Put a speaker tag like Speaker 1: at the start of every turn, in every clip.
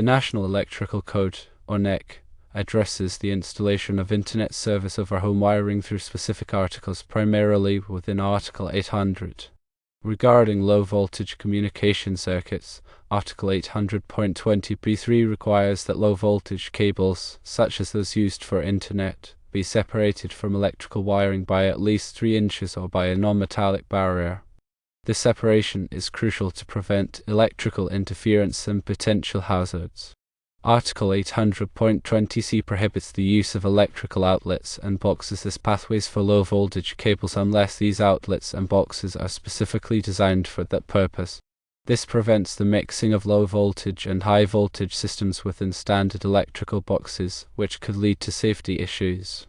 Speaker 1: The National Electrical Code, or NEC, addresses the installation of Internet service over home wiring through specific articles, primarily within Article 800. Regarding low-voltage communication circuits, Article 800.20b3 requires that low-voltage cables, such as those used for Internet, be separated from electrical wiring by at least 3 inches or by a non-metallic barrier. This separation is crucial to prevent electrical interference and potential hazards. Article 800.20c prohibits the use of electrical outlets and boxes as pathways for low-voltage cables unless these outlets and boxes are specifically designed for that purpose. This prevents the mixing of low-voltage and high-voltage systems within standard electrical boxes, which could lead to safety issues.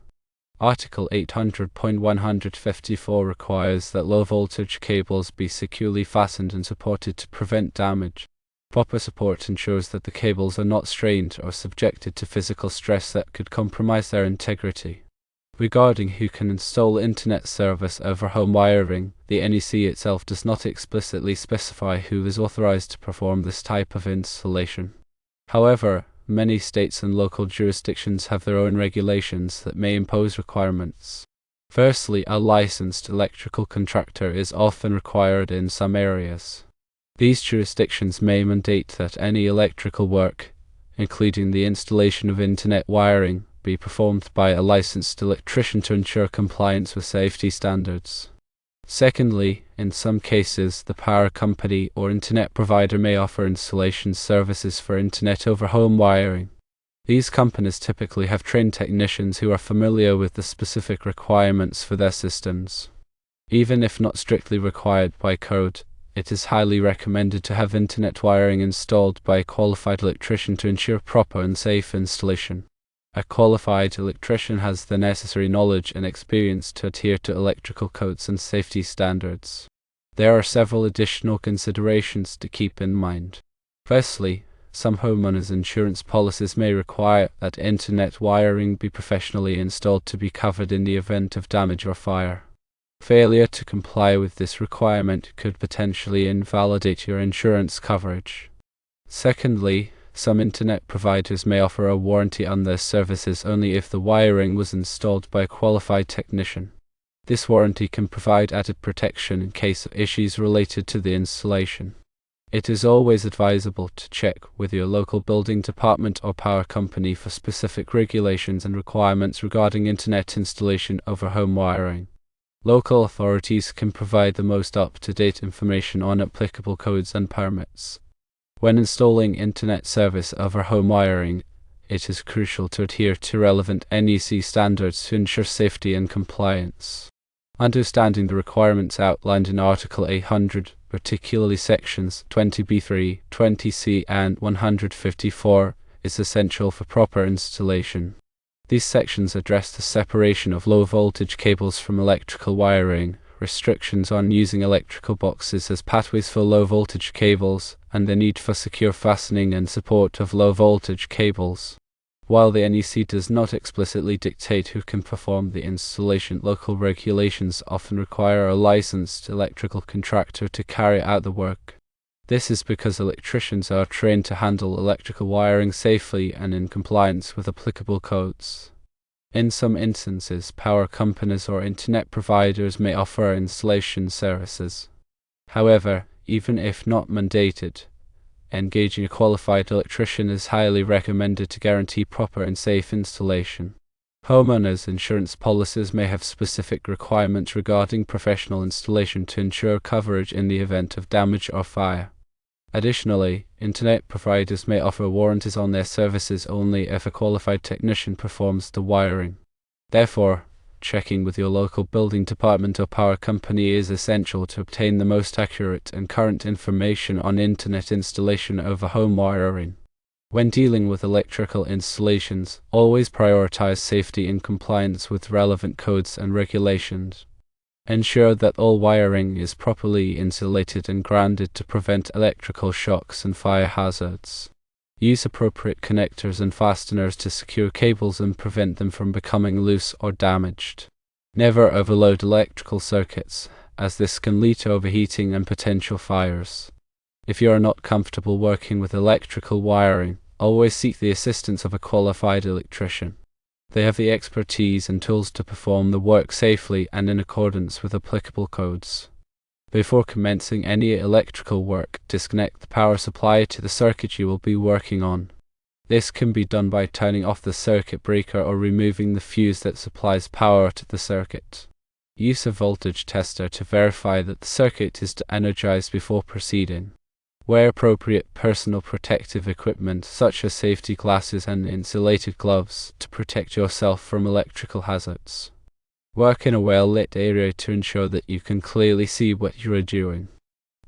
Speaker 1: Article 800.154 requires that low-voltage cables be securely fastened and supported to prevent damage. Proper support ensures that the cables are not strained or subjected to physical stress that could compromise their integrity. Regarding who can install Internet service over home wiring, the NEC itself does not explicitly specify who is authorized to perform this type of installation. However, many states and local jurisdictions have their own regulations that may impose requirements. Firstly, a licensed electrical contractor is often required in some areas. These jurisdictions may mandate that any electrical work, including the installation of Internet wiring, be performed by a licensed electrician to ensure compliance with safety standards. Secondly, in some cases, the power company or Internet provider may offer installation services for Internet over home wiring. These companies typically have trained technicians who are familiar with the specific requirements for their systems. Even if not strictly required by code, it is highly recommended to have Internet wiring installed by a qualified electrician to ensure proper and safe installation. A qualified electrician has the necessary knowledge and experience to adhere to electrical codes and safety standards. There are several additional considerations to keep in mind. Firstly, some homeowners' insurance policies may require that Internet wiring be professionally installed to be covered in the event of damage or fire. Failure to comply with this requirement could potentially invalidate your insurance coverage. Secondly, some Internet providers may offer a warranty on their services only if the wiring was installed by a qualified technician. This warranty can provide added protection in case of issues related to the installation. It is always advisable to check with your local building department or power company for specific regulations and requirements regarding Internet installation over home wiring. Local authorities can provide the most up-to-date information on applicable codes and permits. When installing Internet service over home wiring, it is crucial to adhere to relevant NEC standards to ensure safety and compliance. Understanding the requirements outlined in Article 800, particularly Sections 20b3, 20c, and 154, is essential for proper installation. These sections address the separation of low-voltage cables from electrical wiring, restrictions on using electrical boxes as pathways for low-voltage cables, and the need for secure fastening and support of low-voltage cables. While the NEC does not explicitly dictate who can perform the installation, local regulations often require a licensed electrical contractor to carry out the work. This is because electricians are trained to handle electrical wiring safely and in compliance with applicable codes. In some instances, power companies or Internet providers may offer installation services. However, even if not mandated, engaging a qualified electrician is highly recommended to guarantee proper and safe installation. Homeowners' insurance policies may have specific requirements regarding professional installation to ensure coverage in the event of damage or fire. Additionally, Internet providers may offer warranties on their services only if a qualified technician performs the wiring. Therefore, checking with your local building department or power company is essential to obtain the most accurate and current information on Internet installation over home wiring. When dealing with electrical installations, always prioritize safety and compliance with relevant codes and regulations. Ensure that all wiring is properly insulated and grounded to prevent electrical shocks and fire hazards. Use appropriate connectors and fasteners to secure cables and prevent them from becoming loose or damaged. Never overload electrical circuits, as this can lead to overheating and potential fires. If you are not comfortable working with electrical wiring, always seek the assistance of a qualified electrician. They have the expertise and tools to perform the work safely and in accordance with applicable codes. Before commencing any electrical work, disconnect the power supply to the circuit you will be working on. This can be done by turning off the circuit breaker or removing the fuse that supplies power to the circuit. Use a voltage tester to verify that the circuit is energized before proceeding. Wear appropriate personal protective equipment such as safety glasses and insulated gloves to protect yourself from electrical hazards. Work in a well-lit area to ensure that you can clearly see what you are doing.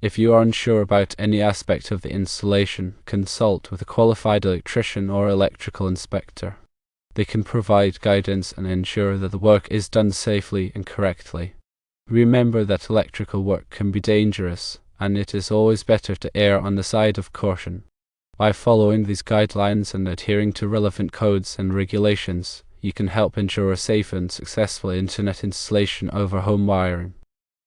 Speaker 1: If you are unsure about any aspect of the installation, consult with a qualified electrician or electrical inspector. They can provide guidance and ensure that the work is done safely and correctly. Remember that electrical work can be dangerous, and it is always better to err on the side of caution. By following these guidelines and adhering to relevant codes and regulations, you can help ensure a safe and successful internet installation over home wiring.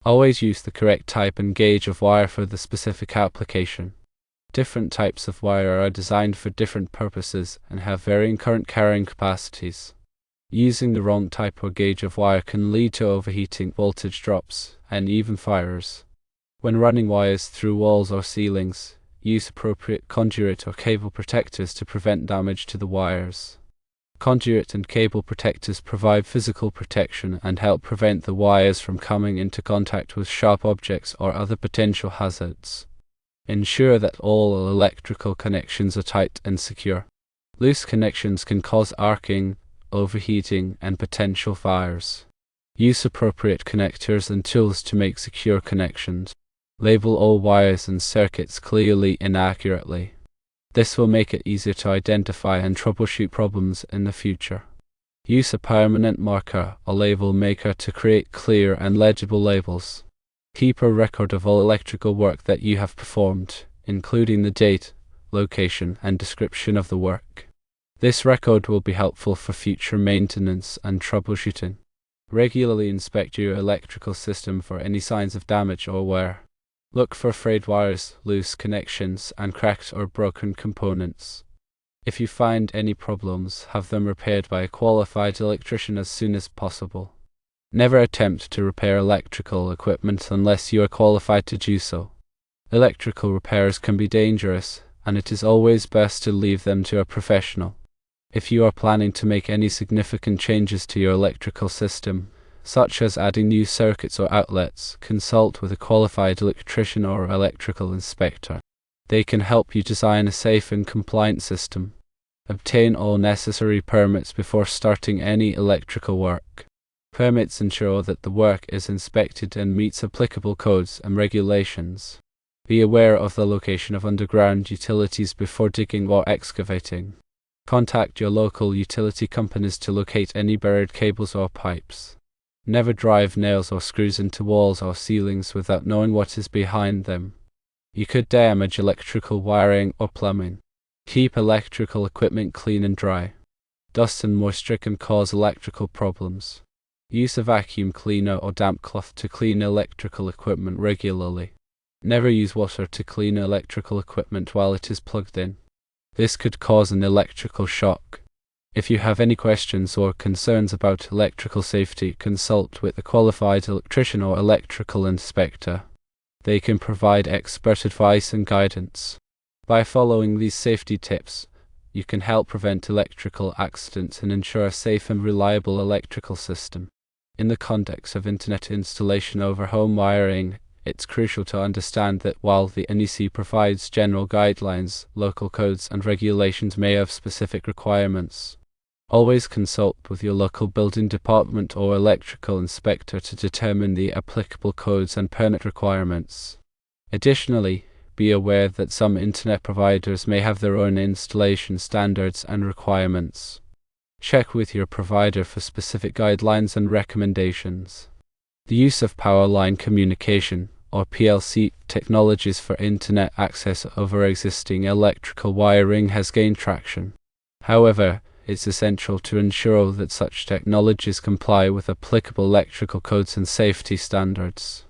Speaker 1: Always use the correct type and gauge of wire for the specific application. Different types of wire are designed for different purposes and have varying current carrying capacities. Using the wrong type or gauge of wire can lead to overheating, voltage drops, and even fires. When running wires through walls or ceilings, use appropriate conduit or cable protectors to prevent damage to the wires. Conduit and cable protectors provide physical protection and help prevent the wires from coming into contact with sharp objects or other potential hazards. Ensure that all electrical connections are tight and secure. Loose connections can cause arcing, overheating, and potential fires. Use appropriate connectors and tools to make secure connections. Label all wires and circuits clearly and accurately. This will make it easier to identify and troubleshoot problems in the future. Use a permanent marker or label maker to create clear and legible labels. Keep a record of all electrical work that you have performed, including the date, location, and description of the work. This record will be helpful for future maintenance and troubleshooting. Regularly inspect your electrical system for any signs of damage or wear. Look for frayed wires, loose connections, and cracked or broken components. If you find any problems, have them repaired by a qualified electrician as soon as possible. Never attempt to repair electrical equipment unless you are qualified to do so. Electrical repairs can be dangerous, and it is always best to leave them to a professional. If you are planning to make any significant changes to your electrical system, such as adding new circuits or outlets, consult with a qualified electrician or electrical inspector. They can help you design a safe and compliant system. Obtain all necessary permits before starting any electrical work. Permits ensure that the work is inspected and meets applicable codes and regulations. Be aware of the location of underground utilities before digging or excavating. Contact your local utility companies to locate any buried cables or pipes. Never drive nails or screws into walls or ceilings without knowing what is behind them. You could damage electrical wiring or plumbing. Keep electrical equipment clean and dry. Dust and moisture can cause electrical problems. Use a vacuum cleaner or damp cloth to clean electrical equipment regularly. Never use water to clean electrical equipment while it is plugged in. This could cause an electrical shock. If you have any questions or concerns about electrical safety, consult with a qualified electrician or electrical inspector. They can provide expert advice and guidance. By following these safety tips, you can help prevent electrical accidents and ensure a safe and reliable electrical system. In the context of internet installation over home wiring, it's crucial to understand that while the NEC provides general guidelines, local codes and regulations may have specific requirements. Always consult with your local building department or electrical inspector to determine the applicable codes and permit requirements. Additionally, be aware that some internet providers may have their own installation standards and requirements. Check with your provider for specific guidelines and recommendations. The use of power line communication, or PLC, technologies for internet access over existing electrical wiring has gained traction. However, it's essential to ensure that such technologies comply with applicable electrical codes and safety standards.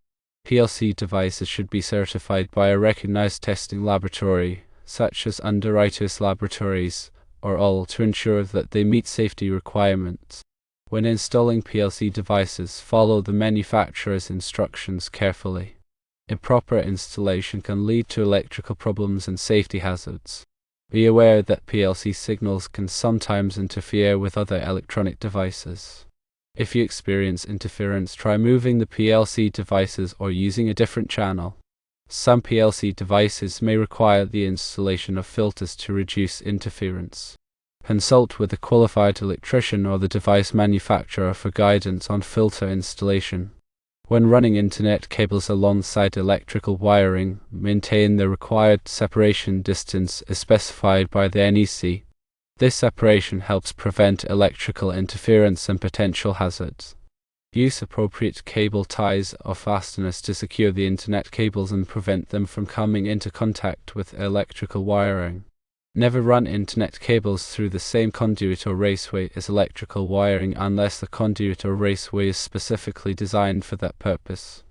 Speaker 1: PLC devices should be certified by a recognized testing laboratory, such as underwriters' laboratories, or all to ensure that they meet safety requirements. When installing PLC devices, follow the manufacturer's instructions carefully. Improper installation can lead to electrical problems and safety hazards. Be aware that PLC signals can sometimes interfere with other electronic devices. If you experience interference, try moving the PLC devices or using a different channel. Some PLC devices may require the installation of filters to reduce interference. Consult with a qualified electrician or the device manufacturer for guidance on filter installation. When running internet cables alongside electrical wiring, maintain the required separation distance as specified by the NEC. This separation helps prevent electrical interference and potential hazards. Use appropriate cable ties or fasteners to secure the internet cables and prevent them from coming into contact with electrical wiring. Never run internet cables through the same conduit or raceway as electrical wiring unless the conduit or raceway is specifically designed for that purpose.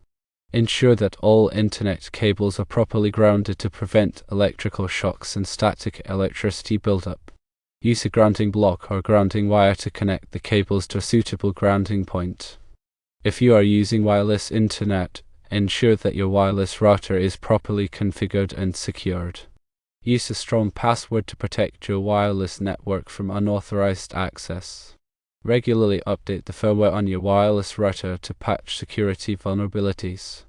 Speaker 1: Ensure that all internet cables are properly grounded to prevent electrical shocks and static electricity buildup. Use a grounding block or grounding wire to connect the cables to a suitable grounding point. If you are using wireless internet, ensure that your wireless router is properly configured and secured. Use a strong password to protect your wireless network from unauthorized access. Regularly update the firmware on your wireless router to patch security vulnerabilities.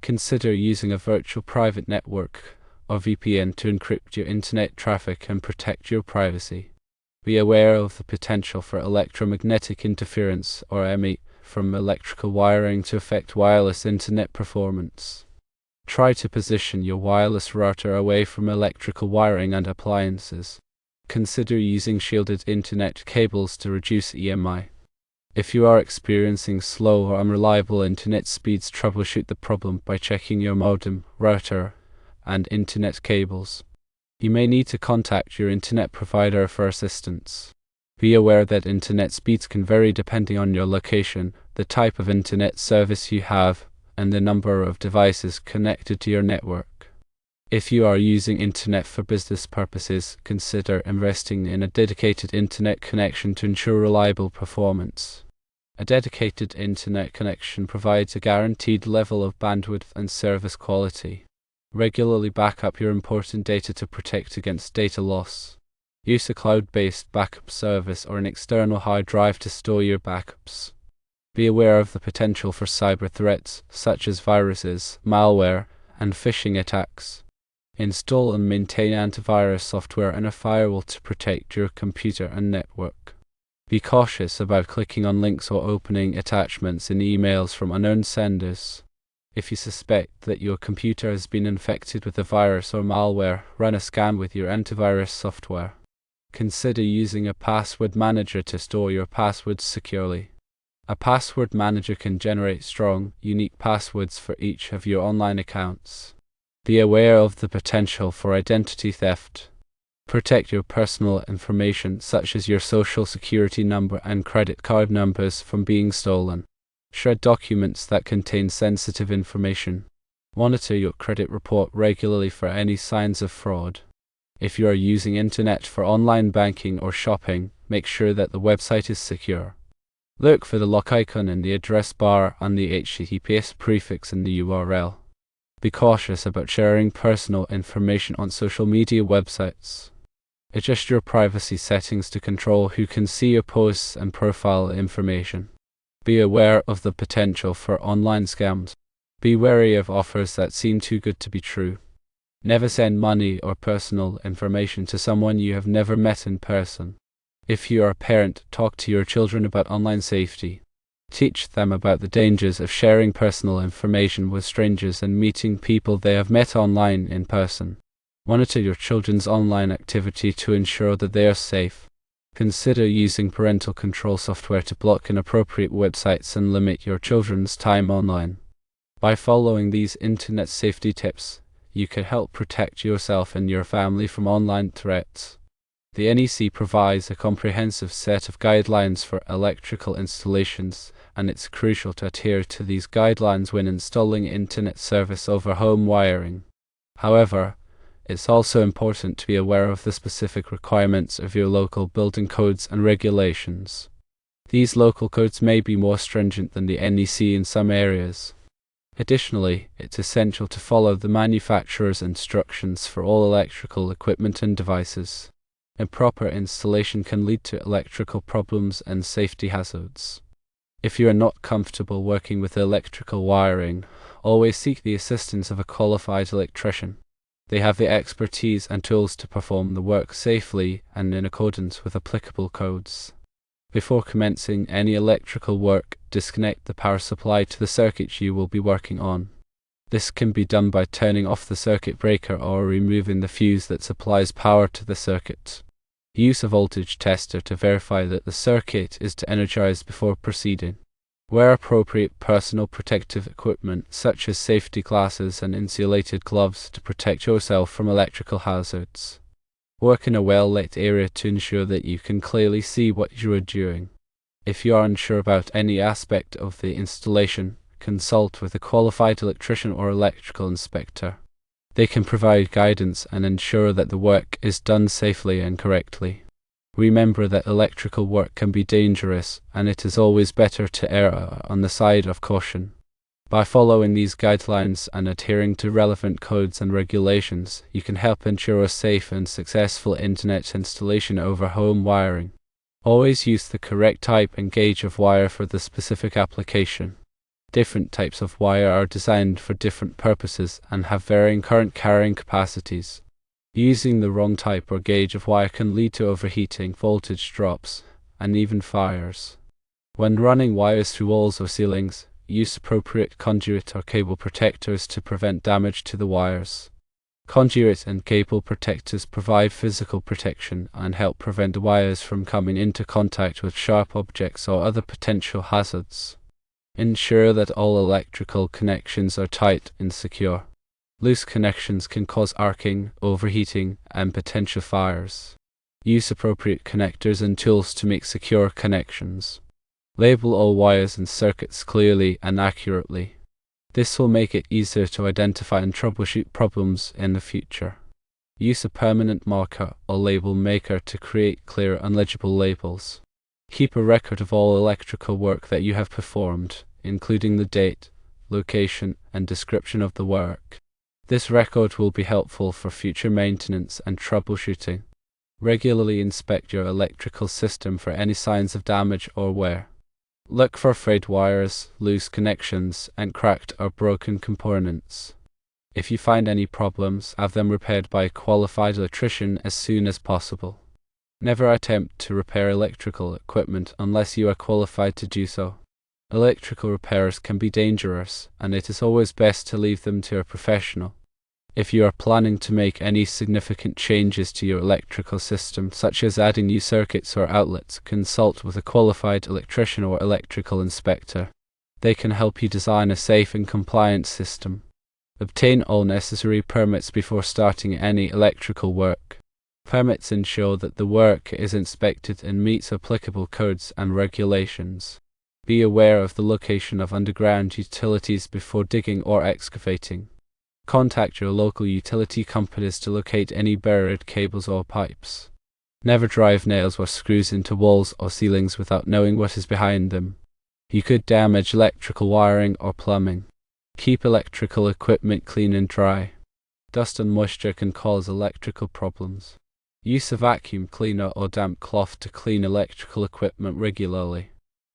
Speaker 1: Consider using a virtual private network, or VPN, to encrypt your internet traffic and protect your privacy. Be aware of the potential for electromagnetic interference, or ME, from electrical wiring to affect wireless internet performance. Try to position your wireless router away from electrical wiring and appliances. Consider using shielded internet cables to reduce EMI. If you are experiencing slow or unreliable internet speeds, troubleshoot the problem by checking your modem, router, and internet cables. You may need to contact your internet provider for assistance. Be aware that internet speeds can vary depending on your location, the type of internet service you have, and the number of devices connected to your network. If you are using internet for business purposes, consider investing in a dedicated internet connection to ensure reliable performance. A dedicated internet connection provides a guaranteed level of bandwidth and service quality. Regularly back up your important data to protect against data loss. Use a cloud-based backup service or an external hard drive to store your backups. Be aware of the potential for cyber threats, such as viruses, malware, and phishing attacks. Install and maintain antivirus software and a firewall to protect your computer and network. Be cautious about clicking on links or opening attachments in emails from unknown senders. If you suspect that your computer has been infected with a virus or malware, run a scan with your antivirus software. Consider using a password manager to store your passwords securely. A password manager can generate strong, unique passwords for each of your online accounts. Be aware of the potential for identity theft. Protect your personal information, such as your social security number and credit card numbers, from being stolen. Shred documents that contain sensitive information. Monitor your credit report regularly for any signs of fraud. If you are using internet for online banking or shopping, make sure that the website is secure. Look for the lock icon in the address bar and the HTTPS prefix in the URL. Be cautious about sharing personal information on social media websites. Adjust your privacy settings to control who can see your posts and profile information. Be aware of the potential for online scams. Be wary of offers that seem too good to be true. Never send money or personal information to someone you have never met in person. If you are a parent, talk to your children about online safety. Teach them about the dangers of sharing personal information with strangers and meeting people they have met online in person. Monitor your children's online activity to ensure that they are safe. Consider using parental control software to block inappropriate websites and limit your children's time online. By following these internet safety tips, you can help protect yourself and your family from online threats. The NEC provides a comprehensive set of guidelines for electrical installations, and it's crucial to adhere to these guidelines when installing internet service over home wiring. However, It's also important to be aware of the specific requirements of your local building codes and regulations. These local codes may be more stringent than the NEC in some areas. Additionally, it's essential to follow the manufacturer's instructions for all electrical equipment and devices. Improper installation can lead to electrical problems and safety hazards. If you are not comfortable working with electrical wiring, always seek the assistance of a qualified electrician. They have the expertise and tools to perform the work safely and in accordance with applicable codes. Before commencing any electrical work, disconnect the power supply to the circuit you will be working on. This can be done by turning off the circuit breaker or removing the fuse that supplies power to the circuit. Use a voltage tester to verify that the circuit is energized before proceeding. Wear appropriate personal protective equipment such as safety glasses and insulated gloves to protect yourself from electrical hazards. Work in a well-lit area to ensure that you can clearly see what you are doing. If you are unsure about any aspect of the installation, consult with a qualified electrician or electrical inspector. They can provide guidance and ensure that the work is done safely and correctly. Remember that electrical work can be dangerous, and it is always better to err on the side of caution. By following these guidelines and adhering to relevant codes and regulations, you can help ensure a safe and successful internet installation over home wiring. Always use the correct type and gauge of wire for the specific application. Different types of wire are designed for different purposes and have varying current carrying capacities. Using the wrong type or gauge of wire can lead to overheating, voltage drops, and even fires. When running wires through walls or ceilings, use appropriate conduit or cable protectors to prevent damage to the wires. Conduit and cable protectors provide physical protection and help prevent the wires from coming into contact with sharp objects or other potential hazards. Ensure that all electrical connections are tight and secure. Loose connections can cause arcing, overheating, and potential fires. Use appropriate connectors and tools to make secure connections. Label all wires and circuits clearly and accurately. This will make it easier to identify and troubleshoot problems in the future. Use a permanent marker or label maker to create clear and legible labels. Keep a record of all electrical work that you have performed, including the date, location, and description of the work. This record will be helpful for future maintenance and troubleshooting. Regularly inspect your electrical system for any signs of damage or wear. Look for frayed wires, loose connections, and cracked or broken components. If you find any problems, have them repaired by a qualified electrician as soon as possible. Never attempt to repair electrical equipment unless you are qualified to do so. Electrical repairs can be dangerous, and it is always best to leave them to a professional. If you are planning to make any significant changes to your electrical system, such as adding new circuits or outlets, consult with a qualified electrician or electrical inspector. They can help you design a safe and compliant system. Obtain all necessary permits before starting any electrical work. Permits ensure that the work is inspected and meets applicable codes and regulations. Be aware of the location of underground utilities before digging or excavating. Contact your local utility companies to locate any buried cables or pipes. Never drive nails or screws into walls or ceilings without knowing what is behind them. You could damage electrical wiring or plumbing. Keep electrical equipment clean and dry. Dust and moisture can cause electrical problems. Use a vacuum cleaner or damp cloth to clean electrical equipment regularly.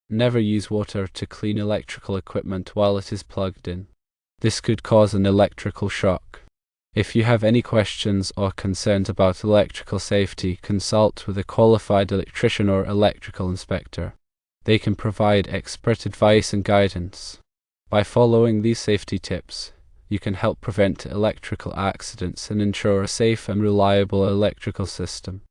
Speaker 1: Never use water to clean electrical equipment while it is plugged in. This could cause an electrical shock. If you have any questions or concerns about electrical safety, consult with a qualified electrician or electrical inspector. They can provide expert advice and guidance. By following these safety tips, you can help prevent electrical accidents and ensure a safe and reliable electrical system.